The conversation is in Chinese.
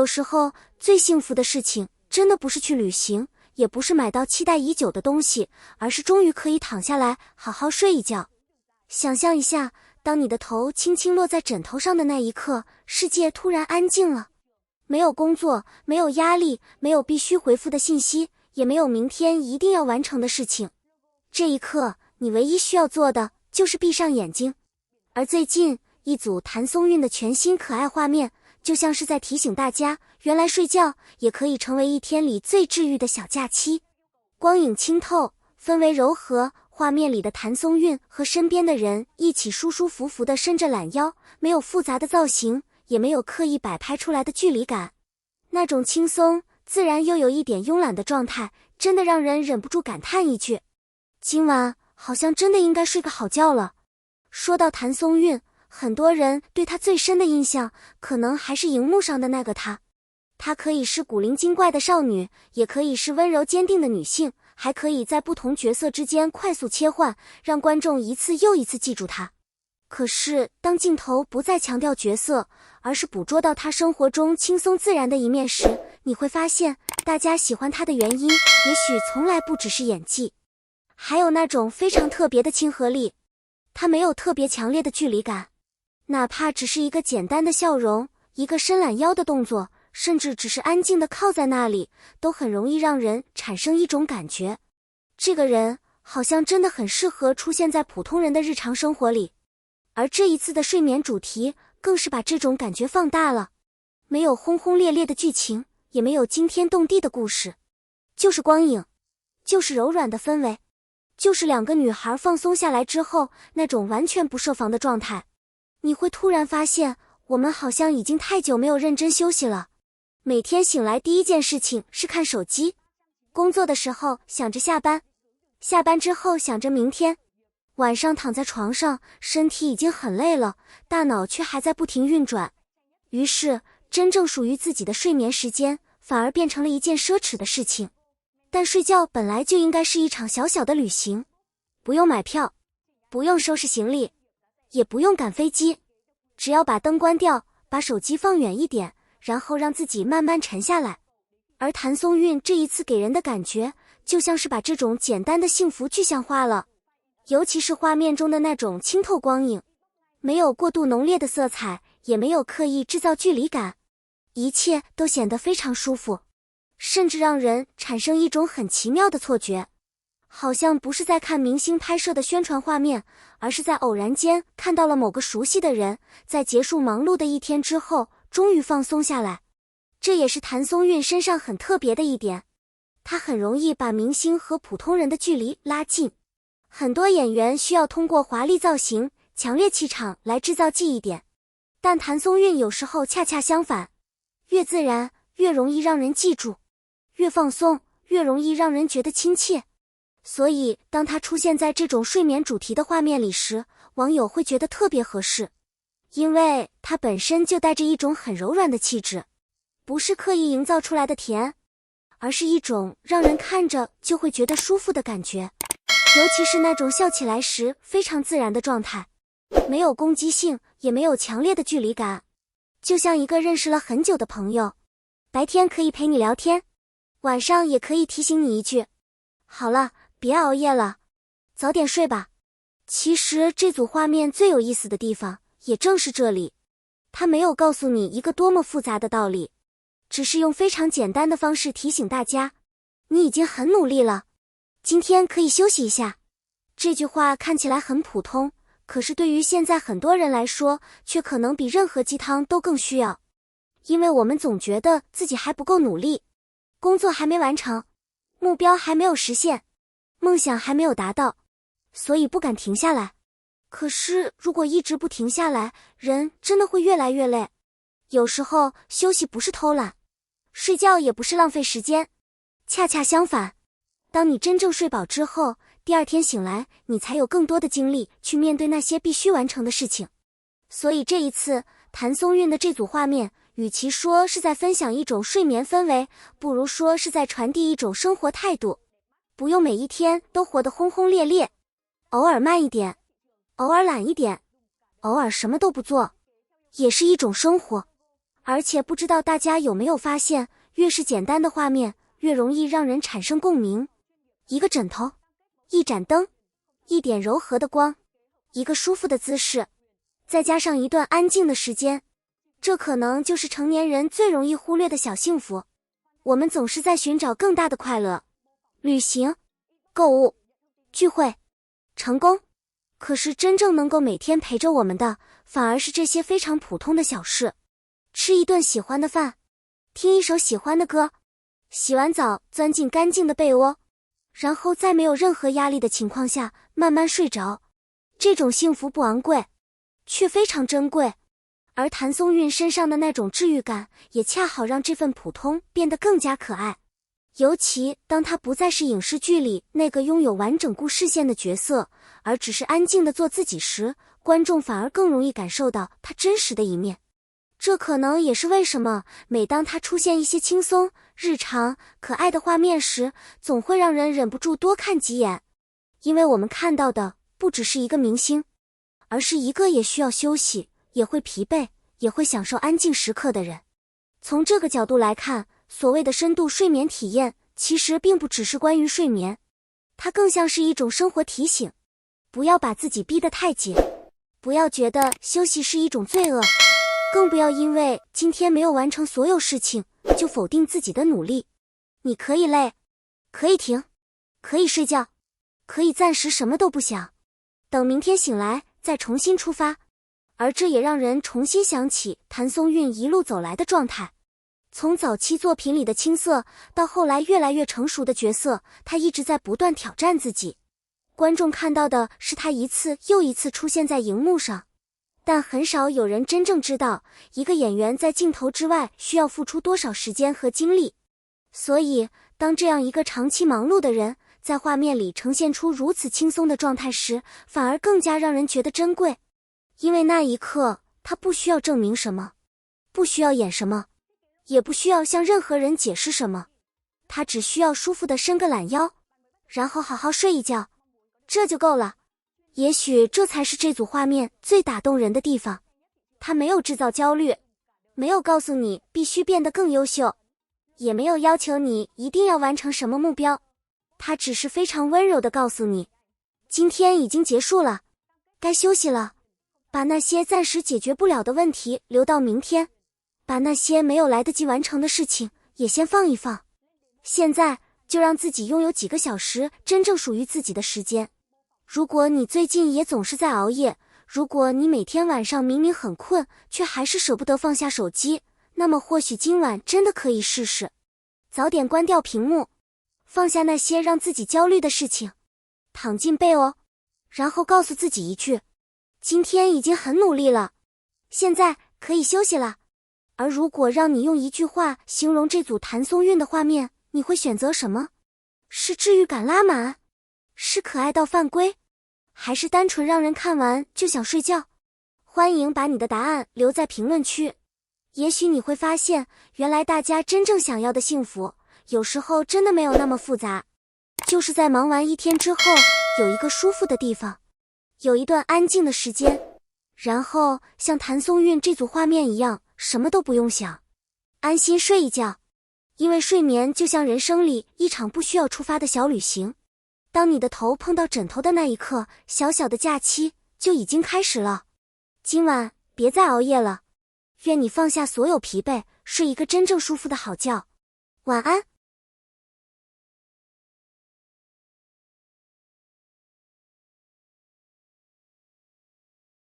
時候最幸福的事情真的不是去旅行，也不是買到期待已久的東西，而是終于可以躺下来好好睡一覺。想象一下，當你的頭輕輕落在枕頭上的那一刻，世界突然安靜了。沒有工作，沒有壓力，沒有必須回復的信息，也沒有明天一定要完成的事情。這一刻，你唯一需要做的就是閉上眼睛。而最近，一組譚松韻的全新可愛畫面，就像是在提醒大家，原來睡覺也可以成為一天裡最治癒的小假期。光影清透，氛圍柔和，畫面裡的譚松韻和身邊的人一起舒舒服服地伸着懶腰，沒有複雜的造型，也沒有刻意擺拍出來的距離感。那種輕鬆、自然又有一點慵懶的狀態，真的讓人忍不住感嘆一句：今晚好像真的應該睡個好覺了。說到譚松韻，很多人對她最深的印象，可能還是熒幕上的那個她。她可以是古靈精怪的少女，也可以是溫柔堅定的女性，還可以在不同角色之間快速切換，讓觀眾一次又一次記住她。可是，當鏡頭不再強調角色，而是捕捉到她生活中輕鬆自然的一面時，你會發現，大家喜歡她的原因，也許從來不只是演技，還有那種非常特別的親和力。她沒有特別強烈的距離感，哪怕只是一個簡單的笑容，一個伸懶腰的動作，甚至只是安靜地靠在那裡，都很容易讓人產生一種感覺，這個人好像真的很適合出現在普通人的日常生活裡。而這一次的睡眠主題更是把這種感覺放大了，沒有轟轟烈烈的劇情，也沒有驚天動地的故事，就是光影，就是柔軟的氛圍，就是兩個女孩放鬆下來之後那種完全不設防的狀態。你會突然發現，我們好像已經太久沒有認真休息了。每天醒來第一件事情是看手機，工作的時候想着下班，下班之後想着明天，晚上躺在床上，身體已經很累了，大腦卻還在不停運轉。於是，真正屬於自己的睡眠時間，反而變成了一件奢侈的事情。但睡覺本來就應該是一場小小的旅行，不用買票，不用收拾行李，也不用趕飛機，只要把燈關掉，把手機放遠一點，然後讓自己慢慢沉下來。而譚松韻這一次給人的感覺，就像是把這種簡單的幸福具象化了。尤其是畫面中的那種清透光影，沒有過度濃烈的色彩，也沒有刻意制造距離感，一切都顯得非常舒服，甚至讓人產生一種很奇妙的錯覺，好像不是在看明星拍攝的宣傳畫面，而是在偶然間看到了某個熟悉的人，在結束忙碌的一天之後，終於放鬆下來。這也是譚松韻身上很特別的一點，她很容易把明星和普通人的距離拉近。很多演員需要通過華麗造型、強烈氣場來制造記憶點，但譚松韻有時候恰恰相反，越自然越容易讓人記住，越放鬆越容易讓人覺得親切。所以當她出現在這種睡眠主題的畫面裡時，網友會覺得特別合適，因為她本身就帶着一種很柔軟的氣質，不是刻意營造出來的甜，而是一種讓人看着就會覺得舒服的感覺。尤其是那種笑起來時非常自然的狀態，沒有攻擊性，也沒有強烈的距離感，就像一個認識了很久的朋友，白天可以陪你聊天，晚上也可以提醒你一句，好了，別熬夜了，早點睡吧。其實這組畫面最有意思的地方，也正是這裡，它沒有告訴你一個多麼複雜的道理，只是用非常簡單的方式提醒大家，你已經很努力了，今天可以休息一下。這句話看起來很普通，可是對於現在很多人來說，卻可能比任何雞湯都更需要。因為我們總覺得自己還不夠努力，工作還沒完成，目標還沒有實現，夢想還沒有達到，所以不敢停下來。可是如果一直不停下來，人真的會越來越累。有時候休息不是偷懶，睡覺也不是浪費時間，恰恰相反，當你真正睡飽之後，第二天醒來，你才有更多的精力去面對那些必須完成的事情。所以这一次，譚松韻的這組畫面，與其說是在分享一種睡眠氛圍，不如說是在傳遞一種生活態度。不用每一天都活得轟轟烈烈，偶爾慢一點，偶爾懶一點，偶爾什麼都不做，也是一種生活。而且不知道大家有沒有發現，越是簡單的畫面，越容易讓人產生共鳴。一個枕頭，一盞燈，一點柔和的光，一個舒服的姿勢，再加上一段安靜的時間，這可能就是成年人最容易忽略的小幸福。我們總是在尋找更大的快樂，旅行、購物、聚會、成功，可是真正能夠每天陪着我們的，反而是這些非常普通的小事。吃一頓喜歡的飯，聽一首喜歡的歌，洗完澡鑽進乾淨的被窩，然後在沒有任何壓力的情況下慢慢睡着。這種幸福不昂貴，卻非常珍貴。而譚松韻身上的那種治癒感，也恰好讓這份普通變得更加可愛。尤其當他不再是影視劇裡那個擁有完整故事線的角色，而只是安靜地做自己時，觀眾反而更容易感受到他真實的一面。這可能也是為什麼每當他出現一些輕鬆、日常、可愛的畫面時，總會讓人忍不住多看幾眼。因為我們看到的不只是一個明星，而是一個也需要休息，也會疲憊，也會享受安靜時刻的人。從這個角度來看，所謂的深度睡眠體驗，其實並不只是關於睡眠，它更像是一種生活提醒。不要把自己逼得太緊，不要覺得休息是一種罪惡，更不要因為今天沒有完成所有事情，就否定自己的努力。你可以累，可以停，可以睡覺，可以暫時什麼都不想，等明天醒來再重新出發。而這也讓人重新想起譚松韻一路走來的狀態。從早期作品裡的青澀，到後來越來越成熟的角色，他一直在不斷挑戰自己。觀眾看到的是他一次又一次出現在熒幕上，但很少有人真正知道，一個演員在鏡頭之外需要付出多少時間和精力。所以，當這樣一個長期忙碌的人，在畫面裡呈現出如此輕鬆的狀態時，反而更加讓人覺得珍貴。因為那一刻，他不需要證明什麼，不需要演什麼，也不需要向任何人解釋什麼，他只需要舒服地伸個懶腰，然後好好睡一覺，這就夠了。也許這才是這組畫面最打動人的地方。他沒有製造焦慮，沒有告訴你必須變得更優秀，也沒有要求你一定要完成什麼目標，他只是非常溫柔地告訴你，今天已經結束了，該休息了。把那些暫時解決不了的問題留到明天，把那些沒有來得及完成的事情也先放一放。現在就讓自己擁有幾個小時真正屬於自己的時間。如果你最近也總是在熬夜，如果你每天晚上明明很困，卻還是捨不得放下手機，那麼或許今晚真的可以試試，早點關掉屏幕，放下那些讓自己焦慮的事情，躺進被窩，然後告訴自己一句，今天已經很努力了，現在可以休息了。而如果讓你用一句話形容這組譚松韻的畫面，你會選擇什麼？是治癒感拉滿？是可愛到犯規？還是單純讓人看完就想睡覺？歡迎把你的答案留在評論區。也許你會發現，原來大家真正想要的幸福，有時候真的沒有那麼複雜，就是在忙完一天之後，有一個舒服的地方，有一段安靜的時間，然後像譚松韻這組畫面一樣，什麼都不用想，安心睡一覺。因為睡眠就像人生裡一場不需要出發的小旅行，當你的頭碰到枕頭的那一刻，小小的假期就已經開始了。今晚別再熬夜了，願你放下所有疲憊，睡一個真正舒服的好覺。晚安。